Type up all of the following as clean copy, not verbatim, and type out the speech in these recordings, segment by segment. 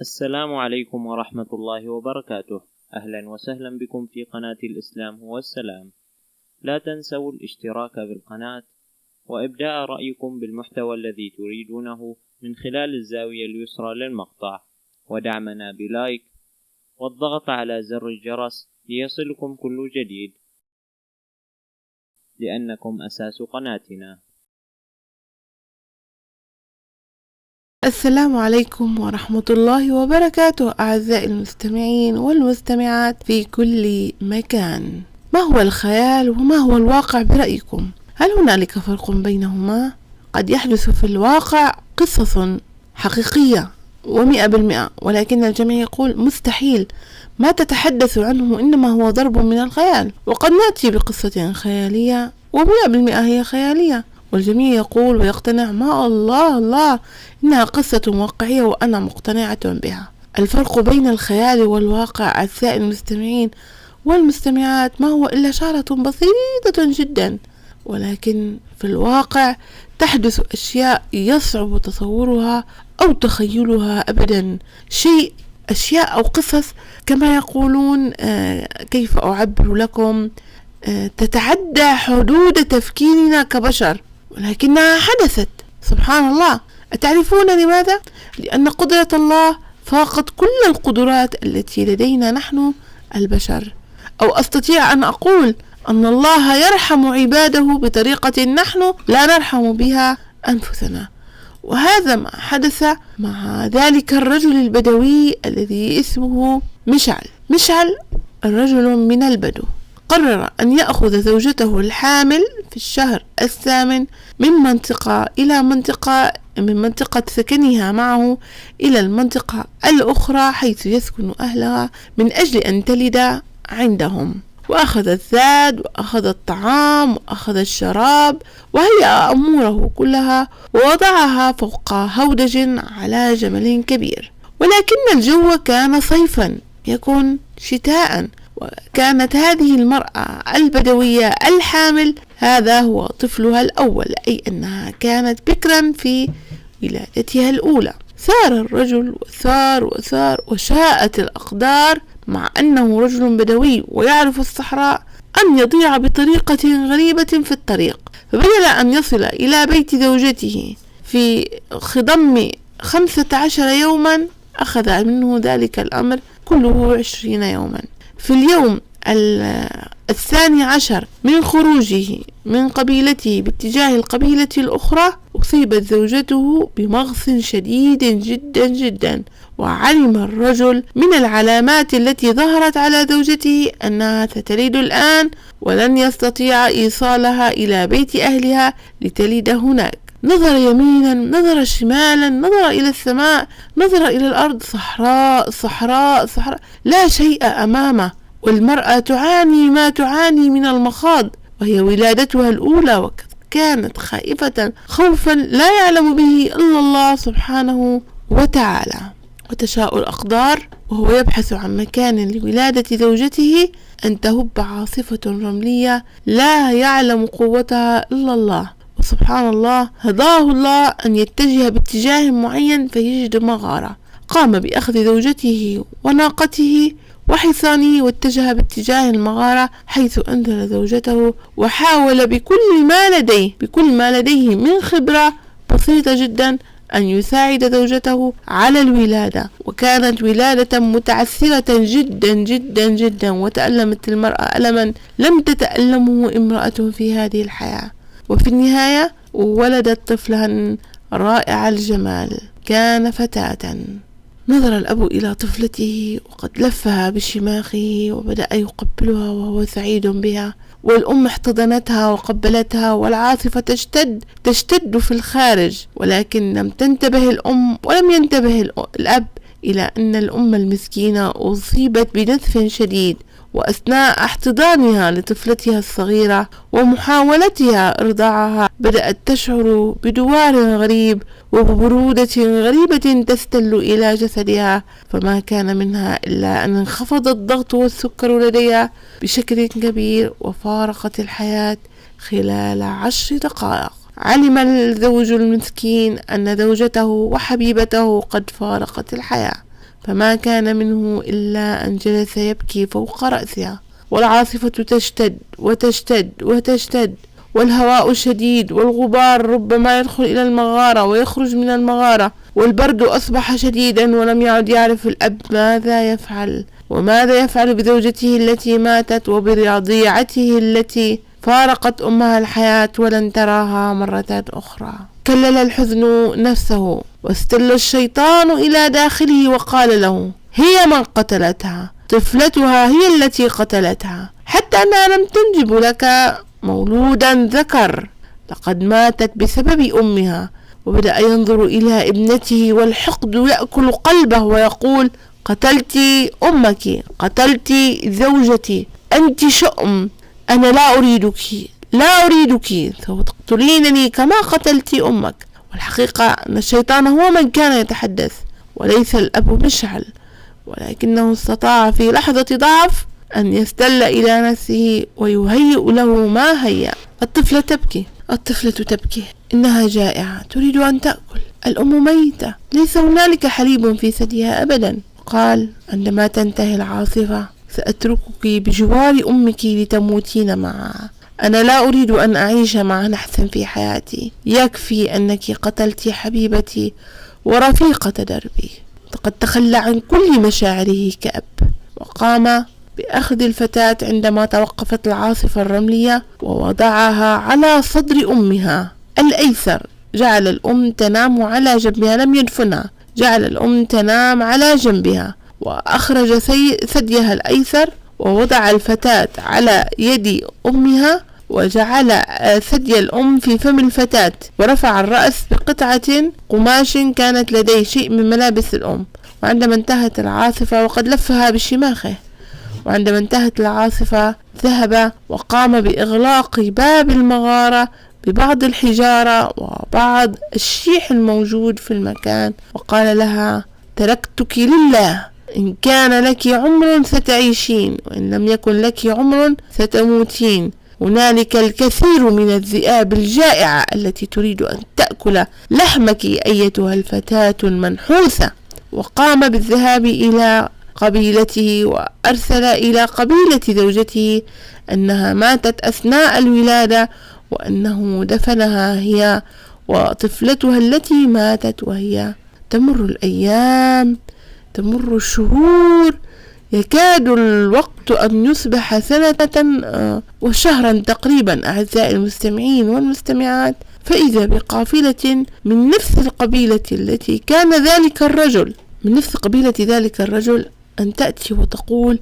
السلام عليكم ورحمة الله وبركاته. أهلا وسهلا بكم في قناة الإسلام هو السلام. لا تنسوا الاشتراك بالقناة وإبداء رأيكم بالمحتوى الذي تريدونه من خلال الزاوية اليسرى للمقطع، ودعمنا بلايك والضغط على زر الجرس ليصلكم كل جديد، لأنكم أساس قناتنا. السلام عليكم ورحمة الله وبركاته أعزائي المستمعين والمستمعات في كل مكان. ما هو الخيال وما هو الواقع برأيكم؟ هل هنالك فرق بينهما؟ قد يحدث في الواقع قصص حقيقية 100%، ولكن الجميع يقول مستحيل، ما تتحدث عنه إنما هو ضرب من الخيال. وقد نأتي بقصة خيالية و100% هي خيالية، والجميع يقول ويقتنع ما الله إنها قصة واقعية وأنا مقتنعة بها. الفرق بين الخيال والواقع أعزائي المستمعين والمستمعات ما هو إلا شعرة بسيطة جدا، ولكن في الواقع تحدث أشياء يصعب تصورها أو تخيلها أبدا. أشياء أو قصص كما يقولون، كيف أعبر لكم، تتعدى حدود تفكيرنا كبشر، ولكنها حدثت. سبحان الله. أتعرفون لماذا؟ لأن قدرة الله فاقت كل القدرات التي لدينا نحن البشر، أو أستطيع أن أقول أن الله يرحم عباده بطريقة نحن لا نرحم بها أنفسنا. وهذا ما حدث مع ذلك الرجل البدوي الذي اسمه مشعل الرجل من البدو قرر أن يأخذ زوجته الحامل في الشهر الثامن من منطقة إلى منطقة، من منطقة سكنها معه إلى المنطقة الأخرى حيث يسكن أهلها، من أجل أن تلد عندهم. وأخذ الزاد وأخذ الطعام وأخذ الشراب وهيأ أموره كلها ووضعها فوق هودج على جمل كبير. ولكن الجو كان صيفا يكون شتاء، وكانت هذه المرأة البدوية الحامل هذا هو طفلها الأول، أي أنها كانت بكرا في ولادتها الأولى. سار الرجل وسار وشاءت الأقدار، مع أنه رجل بدوي ويعرف الصحراء، أن يضيع بطريقة غريبة في الطريق. فبدل أن يصل إلى بيت زوجته في خضم 15 يوما، أخذ منه ذلك الأمر كله 20 يوما. في اليوم 12 من خروجه من قبيلته باتجاه القبيلة الأخرى، أصيبت زوجته بمغص شديد جدا جدا، وعلم الرجل من العلامات التي ظهرت على زوجته أنها ستلد الآن، ولن يستطيع إيصالها إلى بيت أهلها لتلد هناك. نظر يمينا، نظر شمالا، نظر إلى السماء، نظر إلى الأرض، صحراء، لا شيء أمامه. والمرأة تعاني ما تعاني من المخاض، وهي ولادتها الأولى، وكانت خائفة خوفا لا يعلم به إلا الله سبحانه وتعالى. وتشاء الأقدار وهو يبحث عن مكان لولادة زوجته أن تهب عاصفة رملية لا يعلم قوتها إلا الله. وسبحان الله، هداه الله أن يتجه باتجاه معين فيجد مغارة. قام بأخذ زوجته وناقته وحصانه واتجه باتجاه المغارة حيث أنزل زوجته، وحاول بكل ما لديه من خبرة بسيطة جدا أن يساعد زوجته على الولادة. وكانت ولادة متعثرة جدا جدا جدا، وتألمت المرأة ألما لم تتألمه امرأة في هذه الحياة. وفي النهاية ولدت طفلا رائع الجمال، كان فتاة. نظر الأب إلى طفلته وقد لفها بشماخه وبدأ يقبلها وهو سعيد بها، والأم احتضنتها وقبلتها، والعاصفة تشتد في الخارج، ولكن لم تنتبه الأم ولم ينتبه الأب إلى أن الأم المسكينة أصيبت بنزف شديد. وأثناء احتضانها لطفلتها الصغيرة ومحاولتها إرضاعها، بدأت تشعر بدوار غريب وببرودة غريبة تستل إلى جسدها، فما كان منها إلا أن انخفض الضغط والسكر لديها بشكل كبير، وفارقت الحياة خلال 10 دقائق. علم الزوج المسكين أن زوجته وحبيبته قد فارقت الحياة، فما كان منه إلا أن جلس يبكي فوق رأسها، والعاصفة تشتد وتشتد وتشتد، والهواء شديد، والغبار ربما يدخل إلى المغارة ويخرج من المغارة، والبرد أصبح شديدا، ولم يعد يعرف الأب ماذا يفعل، وماذا يفعل بزوجته التي ماتت وبرضيعته التي فارقت أمها الحياة ولن تراها مرة أخرى. كلل الحزن نفسه، واستل الشيطان إلى داخله وقال له: هي من قتلتها، طفلتها هي التي قتلتها، حتى أنها لم تنجب لك مولودا ذكر، لقد ماتت بسبب أمها. وبدأ ينظر إلى ابنته، والحقد يأكل قلبه ويقول: قتلت أمك، قتلت زوجتي، أنت شؤم، أنا لا أريدك، لا أريدك، سوف تقتلينني كما قتلت أمك. والحقيقة أن الشيطان هو من كان يتحدث وليس الأب مشعل، ولكنه استطاع في لحظة ضعف أن يستل إلى نفسه ويهيئ له ما هيأ. الطفلة تبكي، الطفلة تبكي، إنها جائعة تريد أن تأكل، الأم ميتة، ليس هنالك حليب في ثديها أبدا. قال: عندما تنتهي العاصفة سأتركك بجوار أمك لتموتين معها، أنا لا أريد أن أعيش مع نحس في حياتي، يكفي أنك قتلت حبيبتي ورفيقة دربي. قد تخلى عن كل مشاعره كأب، وقام بأخذ الفتاة عندما توقفت العاصفة الرملية ووضعها على صدر أمها الأيسر. جعل الأم تنام على جنبها، لم يدفنها، جعل الأم تنام على جنبها، وأخرج ثديها الأيسر ووضع الفتاة على يد أمها، وجعل ثدي الأم في فم الفتاة، ورفع الرأس بقطعة قماش كانت لديه، شيء من ملابس الأم. وعندما انتهت العاصفة، وقد لفها بشماخه، وعندما انتهت العاصفة ذهب وقام بإغلاق باب المغارة ببعض الحجارة وبعض الشيح الموجود في المكان، وقال لها: تركتك لله، إن كان لك عمر ستعيشين، وإن لم يكن لك عمر ستموتين. هنالك الكثير من الذئاب الجائعة التي تريد أن تأكل لحمك أيتها الفتاة المنحوسة. وقام بالذهاب إلى قبيلته، وأرسل إلى قبيلة زوجته أنها ماتت أثناء الولادة، وأنه دفنها هي وطفلتها التي ماتت. وهي تمر الأيام، تمر الشهور، يكاد الوقت أن يصبح سنة وشهرا تقريبا أعزائي المستمعين والمستمعات، فإذا بقافلة من نفس القبيلة التي كان ذلك الرجل، من نفس قبيلة ذلك الرجل، أن تأتي وتقول: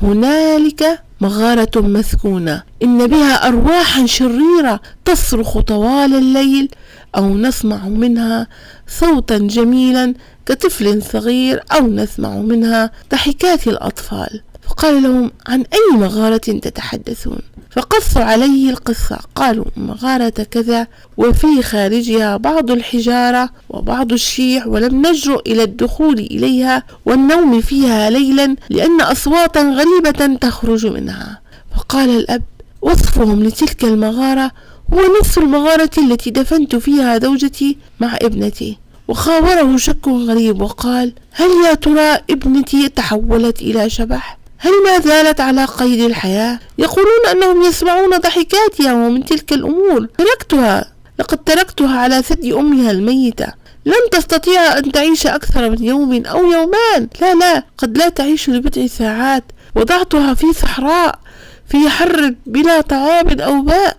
هنالك مغارة مسكونة، إن بها أرواحا شريرة تصرخ طوال الليل، أو نسمع منها صوتا جميلا كطفل صغير، أو نسمع منها ضحكات الأطفال. فقال لهم: عن أي مغارة تتحدثون؟ فقصوا عليه القصة، قالوا: مغارة كذا، وفي خارجها بعض الحجارة وبعض الشيح، ولم نجرؤ إلى الدخول إليها والنوم فيها ليلا لأن أصواتا غريبة تخرج منها. فقال الأب: وصفهم لتلك المغارة هو نفس المغارة التي دفنت فيها زوجتي مع ابنتي. وخاوره شك غريب وقال: هل يا ترى ابنتي تحولت إلى شبح؟ هل ما زالت على قيد الحياة؟ يقولون أنهم يسمعون ضحكاتها ومن تلك الأمور. لقد تركتها على ثدي أمها الميتة، لن تستطيع أن تعيش أكثر من يوم أو يومان، لا، قد لا تعيش لبضع ساعات. وضعتها في صحراء في حر بلا طعام أو ماء.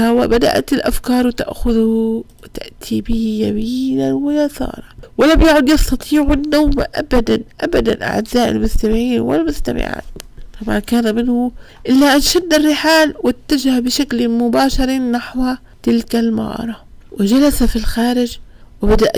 بدأت الأفكار تأخذه وتأتي به يمينا ويسارا، ولم يعد يستطيع النوم أبدا أعزائي المستمعين والمستمعات. فما كان منه إلا أن شد الرحال واتجه بشكل مباشر نحو تلك المغارة، وجلس في الخارج وبدأ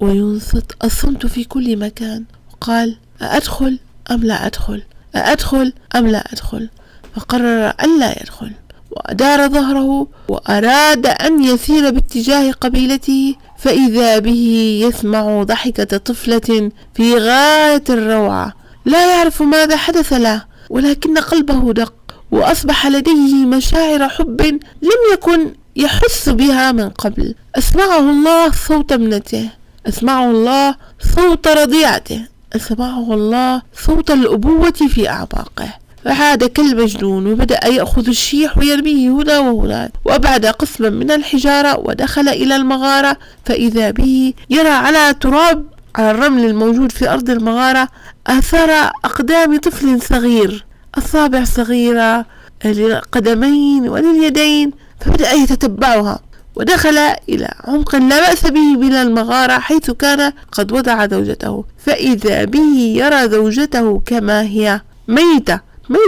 ينصت الصمت في كل مكان، وقال: أأدخل أم لا أدخل؟ أأدخل أم لا أدخل؟ فقرر أن لا يدخل، وأدار ظهره وأراد أن يسير باتجاه قبيلته، فإذا به يسمع ضحكة طفلة في غاية الروعة. لا يعرف ماذا حدث له، ولكن قلبه دق، وأصبح لديه مشاعر حب لم يكن يحس بها من قبل. أسمعه الله صوت ابنته، أسمعه الله صوت رضيعته، سمعه الله صوت الأبوة في أعماقه، فعاد كالمجنون وبدأ يأخذ الشيح ويرميه هنا وهناك، وأبعد قسما من الحجارة ودخل إلى المغارة، فإذا به يرى على تراب على الرمل الموجود في أرض المغارة آثار أقدام طفل صغير، أصابع صغيرة للقدمين ولليدين، فبدأ يتتبعها ودخل إلى عمق لا بأس به من المغارة حيث كان قد وضع زوجته، فإذا به يرى زوجته كما هي ميتة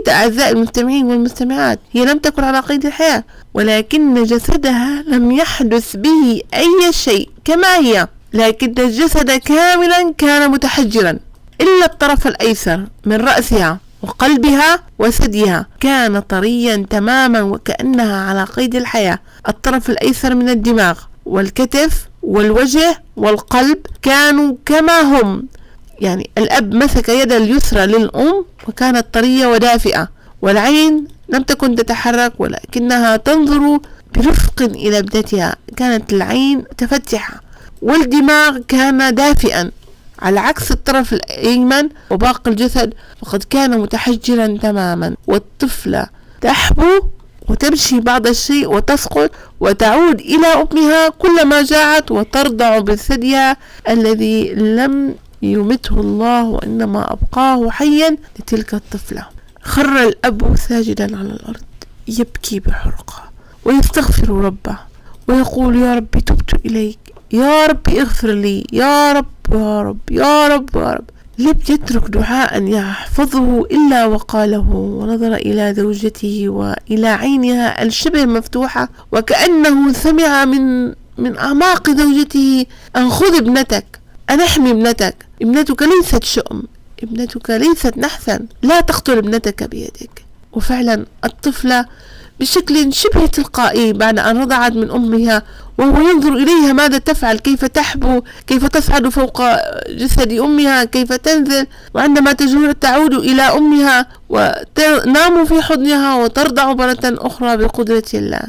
أعزائي المستمعين والمستمعات، هي لم تكن على قيد الحياة ولكن جسدها لم يحدث به أي شيء كما هي، لكن الجسد كاملا كان متحجرا إلا الطرف الأيسر من رأسها وقلبها وثديها كان طريا تماما وكأنها على قيد الحياة. الطرف الأيسر من الدماغ والكتف والوجه والقلب كانوا كما هم، يعني الأب مسك يد اليسرى للأم وكانت طرية ودافئة، والعين لم تكن تتحرك ولكنها تنظر برفق إلى ابنتها، كانت العين متفتحة، والدماغ كان دافئا على عكس الطرف الأيمن، وباقي الجسد فقد كان متحجرا تماما. والطفلة تحبو وتمشي بعض الشيء وتسقط وتعود إلى أمها كلما جاعت وترضع بثديها الذي لم يمته الله وإنما أبقاه حيا لتلك الطفلة. خر الأب ساجدا على الأرض يبكي بحرقة ويستغفر ربه ويقول: يا رب تبت إليك، يا رب اغفر لي، يا رب يا رب يا رب يا رب. لم يترك دعاء يحفظه إلا وقاله، ونظر إلى زوجته وإلى عينها الشبه مفتوحة وكأنه سمع من أعماق زوجته: أن خذ ابنتك، أن احمي ابنتك، ابنتك ليست شؤم، ابنتك ليست نحسا، لا تقتل ابنتك بيدك. وفعلا الطفلة بشكل شبه تلقائي بعد أن رضعت من أمها وهو ينظر إليها ماذا تفعل، كيف تحبو، كيف تصعد فوق جسد أمها، كيف تنزل، وعندما تعود إلى أمها وتنام في حضنها وترضع مرة أخرى بقدرة الله.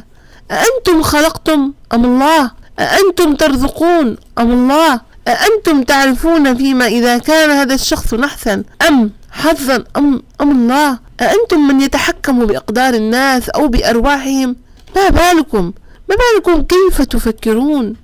أأنتم خلقتم أم الله؟ أأنتم ترزقون أم الله؟ أأنتم تعرفون فيما إذا كان هذا الشخص نحسا أم حظا أم الله؟ أأنتم من يتحكم بأقدار الناس أو بأرواحهم؟ ما بالكم كيف تفكرون؟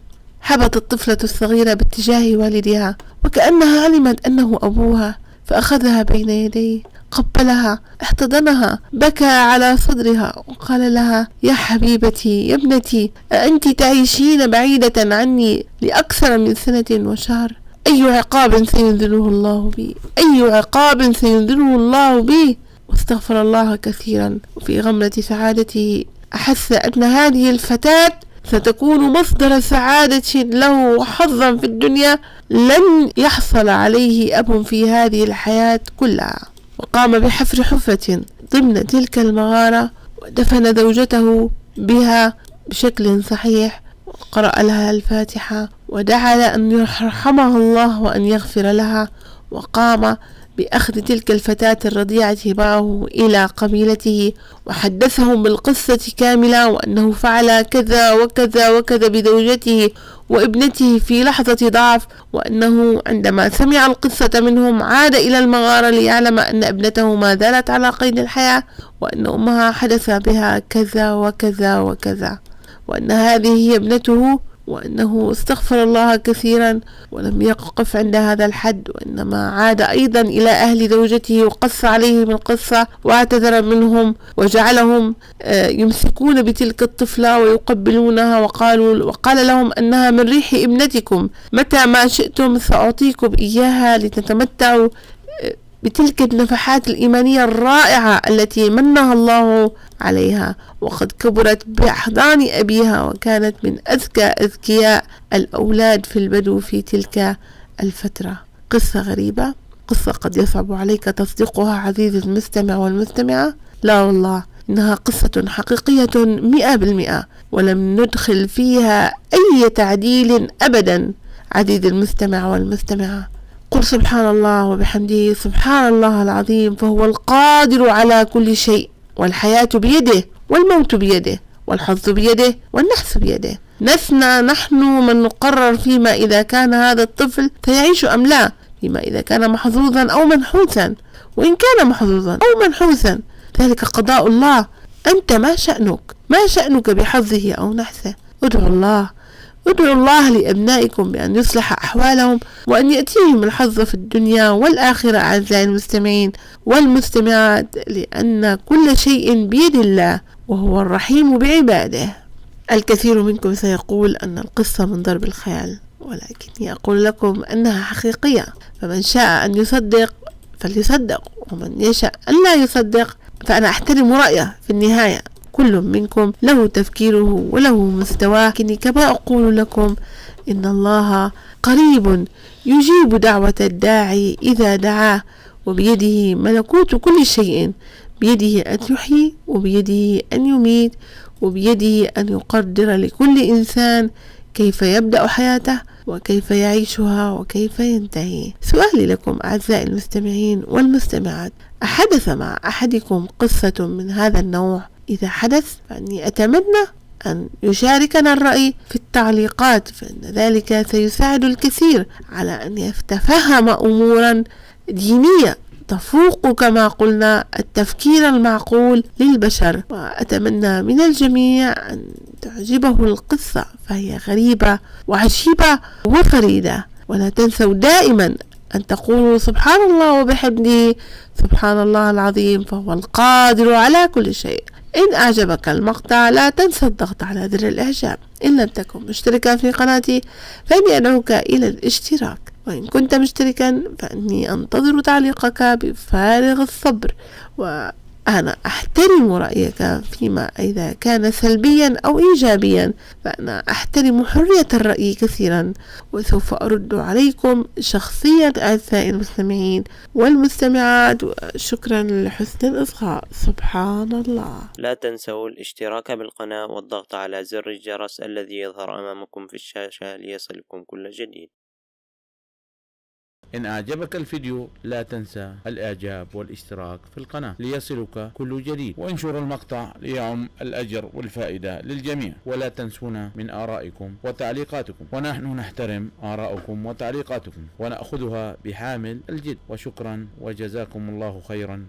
حبت الطفلة الصغيرة باتجاه والدها وكأنها علمت أنه أبوها، فأخذها بين يديه، قبلها، احتضنها، بكى على صدرها وقال لها: يا حبيبتي، يا ابنتي، أأنت تعيشين بعيدة عني لأكثر من 1 وشهر؟ أي عقاب سينزله الله بي، أي عقاب سينزله الله بي. واستغفر الله كثيرا، وفي غمرة سعادته أحس أن هذه الفتاة ستكون مصدر سعادة له وحظا في الدنيا لن يحصل عليه أب في هذه الحياة كلها. وقام بحفر حفرة ضمن تلك المغارة ودفن زوجته بها بشكل صحيح، وقرأ لها الفاتحة ودعا أن يرحمها الله وأن يغفر لها، وقام بأخذ تلك الفتاة الرضيعة معه إلى قبيلته وحدثهم بالقصة كاملة، وأنه فعل كذا وكذا وكذا بزوجته وابنته في لحظة ضعف، وأنه عندما سمع القصة منهم عاد إلى المغارة ليعلم أن ابنته ما زالت على قيد الحياة، وأن أمها حدث بها كذا وكذا وكذا، وأن هذه هي ابنته، وأنه استغفر الله كثيرا ولم يقف عند هذا الحد، وإنما عاد أيضا إلى أهل زوجته وقص عليهم القصة واعتذر منهم وجعلهم يمسكون بتلك الطفلة ويقبلونها، وقال لهم أنها من ريح ابنتكم، متى ما شئتم سأعطيكم إياها لتتمتعوا بتلك النفحات الإيمانية الرائعة التي منها الله عليها. وقد كبرت بأحضان أبيها وكانت من أذكياء الأولاد في البدو في تلك الفترة. قصة غريبة، قصة قد يصعب عليك تصديقها عزيزي المستمع والمستمعة، لا والله إنها قصة حقيقية 100%، ولم ندخل فيها أي تعديل أبدا عزيزي المستمع والمستمعة. قل سبحان الله وبحمده، سبحان الله العظيم، فهو القادر على كل شيء، والحياة بيده، والموت بيده، والحظ بيده، والنحس بيده. لسنا نحن من نقرر فيما إذا كان هذا الطفل سيعيش أم لا. فيما إذا كان محظوظا أو منحوسا، وإن كان محظوظا أو منحوسا ذلك قضاء الله، أنت ما شأنك بحظه أو نحسه. ادعوا الله لأبنائكم بأن يصلح أحوالهم وأن يأتيهم الحظ في الدنيا والآخرة أعزائي المستمعين والمستمعات، لأن كل شيء بيد الله وهو الرحيم بعباده. الكثير منكم سيقول أن القصة من ضرب الخيال، ولكني أقول لكم أنها حقيقية، فمن شاء أن يصدق فليصدق، ومن يشاء أن لا يصدق فأنا أحترم رأيه. في النهاية كل منكم له تفكيره وله مستواه، لكني كما أقول لكم إن الله قريب يجيب دعوة الداعي إذا دعاه، وبيده ملكوت كل شيء، بيده أن يحيي وبيده أن يميت، وبيده أن يقدر لكل إنسان كيف يبدأ حياته وكيف يعيشها وكيف ينتهي. سؤالي لكم أعزائي المستمعين والمستمعات، أحدث مع أحدكم قصة من هذا النوع؟ إذا حدث فأني أتمنى أن يشاركنا الرأي في التعليقات، فإن ذلك سيساعد الكثير على أن يتفهم أمورا دينية تفوق كما قلنا التفكير المعقول للبشر. وأتمنى من الجميع أن تعجبه القصة، فهي غريبة وعجيبة وفريدة. ولا تنسوا دائما أن تقولوا سبحان الله وبحمده سبحان الله العظيم، فهو القادر على كل شيء. إن أعجبك المقطع لا تنسى الضغط على زر الإعجاب. إن لم تكن مشتركا في قناتي فإني أدعوك إلى الاشتراك، وإن كنت مشتركا فإني أنتظر تعليقك بفارغ الصبر، وأنا أحترم رأيك فيما إذا كان سلبيا أو إيجابيا، فأنا أحترم حرية الرأي كثيرا، وسوف أرد عليكم شخصيا أعزائي المستمعين والمستمعات. شكرا لحسن الإصغاء. سبحان الله. لا تنسوا الاشتراك بالقناة والضغط على زر الجرس الذي يظهر أمامكم في الشاشة ليصلكم كل جديد. إن أعجبك الفيديو لا تنسى الإعجاب والاشتراك في القناة ليصلك كل جديد، وانشر المقطع ليعم الأجر والفائدة للجميع. ولا تنسونا من آرائكم وتعليقاتكم، ونحن نحترم آراءكم وتعليقاتكم ونأخذها بحامل الجد. وشكرا وجزاكم الله خيرا.